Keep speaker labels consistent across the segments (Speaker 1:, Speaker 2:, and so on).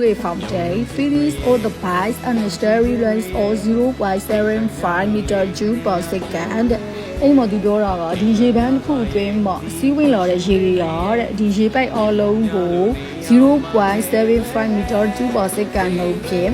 Speaker 1: A fountain fills all the pipes and the steady runs all 0.75 meter cube per second. အဲ့မှာသူပြောတာကဒီရေပန်းတစ်ခုအတွင်းမှာစီးဝင်လာတဲ့ရေတွေရတဲ့ဒီရေပိုက်အလုံးကို0.75 meter cube per second လို့ဖြစ်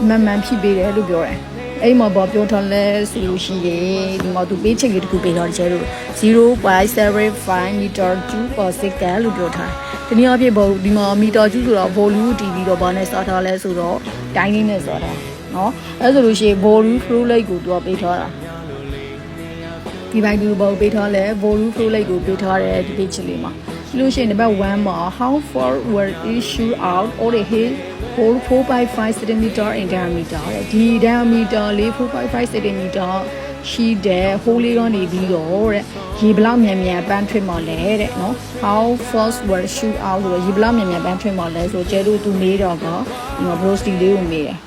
Speaker 1: မှန်ဖြစ်ပေးတယ်လို့ပြောတယ်။အဲ့မှာဘာပြောထားလဲဆိုလို့ရှိရင်ဒီမှာသူပေးချက်ကြီးတစ်ခုပေးတော့ကျဲလို့0.75 meter cube per second လို့ပြောထားတယ်။ဒီနေ့အဖြစ်ဒီမှာမီတာကျူးဆိုတော့ volume တီးပြီးတော့ဘာနဲ့စထားလဲဆိုတော့ တိုင်းလေးနဲ့စထားเนาะအဲ့ဆိုလို့ရှိရင် volume flow rate ကိုသူကပေးထားတာဒီဘက်ဒီဘောပေးထားလဲ volume flow rate ကိုပေးထားတယ်ဒီ page လေးမှာပြီးလို့ရှိရင် number 1မှာ how far will it shoot out or the hill hole 4.5 cm in diameter တဲ့ဒီ diameter လေး4.5 cm ရှိတဲ့ hole လေးကနေပြီးတော့တဲ့ရေဘလောက်မြန်မြန်ပန်းထွင်မှလဲတဲ့နော် how fast will shoot out ဆိုတော့ရေဘလောက်မြန်မြန်ပန်းထွင်မှလဲဆိုကျဲတို့သူမေးတော့ကဒီမှာ velocity လေးကိုမေးတယ်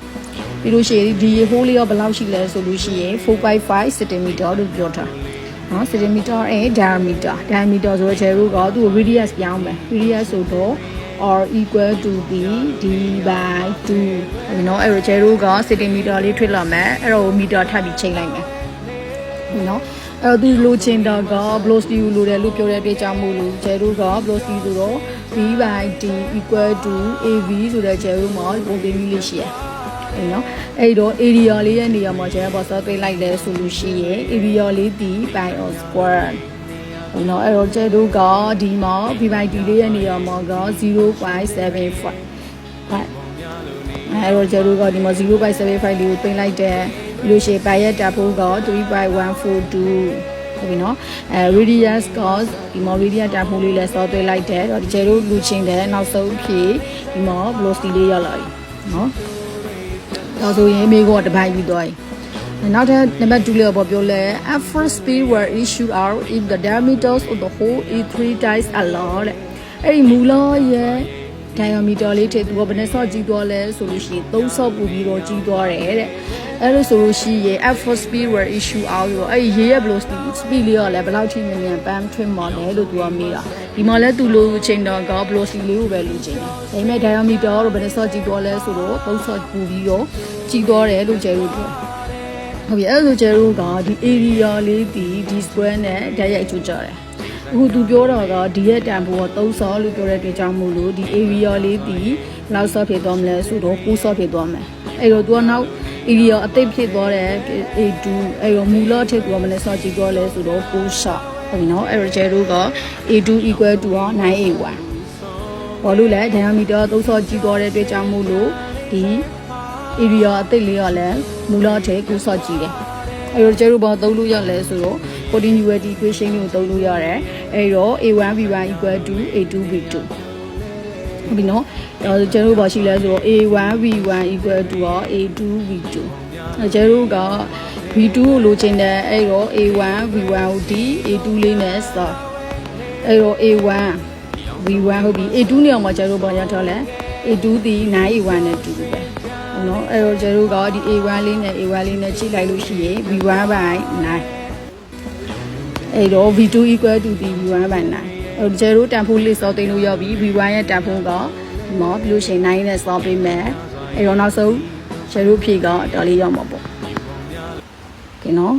Speaker 1: ပြီးလို့ရှိရင်ဒီ hole လေးကဘလောက်ရှိလဲဆိုလို့ရှိရင် 4.5 cm လို့ပြောထားနော် cm and diameter ဆိုတော့ကျဲတို့ကသူ့ radius ပြောင်းမယ် radius ဆိုတော့or equal to b d by 2နော်အဲ့တော့ကျဲတို့က cm လေးထွင်လာမယ်အဲ့တော့မီတာထပ်ပြီးချိန်လိုက်မယ်နော်အဲ့တော့သူလိုချင်တာက velocity ကိုလိုတယ်လို့ပြောတဲ့အတွက်ကြောင့်မို့လို့ကျဲတို့က velocity ဆိုတော့ v by d equal to av ဆိုတဲ့ကျဲတို့မှာပုံပေးပြီးလေးရှိရအဲ့နော်အဲ့တော့ area လေးရဲ့နေရာမှာကျဲဘာသာပေးလိုက်လဲဆိုလို့ရှိရင် area လေးဒီ pi r square ဟုတ်နော်အဲ့တော့ကျဲတို့ကဒီမှာ v by d လေးရဲ့နေရာမှာက 0.75 right အဲ့တော့ကျဲတို့ကဒီမှာ 0.75 လေးကိုပြင်လိုက်တယ်လို့ရှိရင် pi ရဲ့တာဖို့က 3.142 ဟုတ်ပြီနော်radius cos ဒီမှာ radius တာဖို့လေးလည်းစောသွင်းလိုက်တယ်တော့ဒီကျဲတို့လူချင်းတယ်နောက်ဆုံးဖြစ်ဒီမှာ velocity လေးရောက်လာပြီနော်ဒါဆိုရင်မိကောတပိုင်းပြီးသွားပြီနောက်ထပ် number 2လေးပေါ့ပြောလဲ at first speed were issued out if the diameters of the hole is 3 times a lot အဲ့ဒီမူလရဲ့ diameter လေးထည့်သူကဘယ်နဲ့ဆော့ကြီးသွားလဲဆိုလို့ရှိရင်3ဆော့ပူပြီးတော့ကြီးသွားတယ်တဲ့အဲ့လိုဆိုလို့ရှိရင် at first speed were issue out ဆိုတော့အဲ့ရေရဲ့ velocity speed လေးကလည်းဘယ်လောက်ထိမြန်မြန်ပန်းထွင်မှလဲလို့သူကမေးတာဒီမှာလဲသူလိုချိန်တော့က velocity လေးကိုပဲလိုချင်တယ်ဒါပေမဲ့ diameter ကတော့ဘယ်နဲ့ဆော့ကြီးသွားလဲဆိုတော့3ဆော့ပူပြီးတော့ကြီးသွားတယ်လို့ကျဲလို့ပြောဟုတ်ပြီအဲ့လိုကျဲတို့ကဒီ area လေးဒီ square နဲ့ဓာတ်ရိုက်ချိုးကြတယ်အခုသူပြောတာကဒီရဲ့တန်ဖိုးက3ဆော့လို့ပြောတဲ့အတွက်ကြောင့်မို့လို့ဒီ area လေးလောက်ဆော့ဖြစ်သွားမလဲဆိုတော့9ဆော့ဖြစ်သွားမယ်အဲ့တော့သူကနောက် area အသိဖြစ်သွားတဲ့ A2 အဲ့တော့မူလထည့်သူကမလဲဆော့ကြည့်သွားလဲဆိုတော့9ဆော့ဟုတ်ပြီနော်အဲ့တော့ကျဲတို့က A2 equal to 981ဘာလို့လဲ diameter 3ဆော့ကြည့်သွားတဲ့အတွက်ကြောင့်မို့လို့ဒီ area အသိလေးကလည်းမူလထည့်9ဆော့ကြည့်တယ်အဲ့တော့ကျဲတို့ဘာသုံးလို့ရလဲဆိုတော့ continuity equation ကိုသုံးလို့ရတယ်အဲ့တော့ a1v1 equal to a2v2 ဟုတ်ပြီနော်ကျဲတို့ဘာရှိလဲဆိုတော့ a1v1 equal to a2v2 ကျဲတို့က v2 ကိုလိုချင်တယ်အဲ့တော့ a1v1 ကိုဒီ a2 လေးနဲ့စအဲ့တော့ a1v1 ဟုတ်ပြီ a2 နေရာမှာကျဲတို့ဘာရထားလဲ a2 ဒီ 9a1 နဲ့တူတယ်နော်အဲ့တော့ကျတို့ကဒီ a1 လေးနဲ့ a1 လေးနဲ့ချိန်လိုက်လို့ရှိရင် v1 by 9အဲ့တော့ v2 equal to v1 by 9အဲ့တော့ကျတို့တန်ဖိုးလေးစောသိမ်းလို့ရောက်ပြီ v1 ရဲ့တန်ဖိုးကဒီမှာပြီးလို့ရှိရင်9နဲ့စောပေးမယ်အဲ့တော့နောက်ဆုံးကျတို့ဖြေကတော်လေးရောက်မှာပေါ့ကဲနော်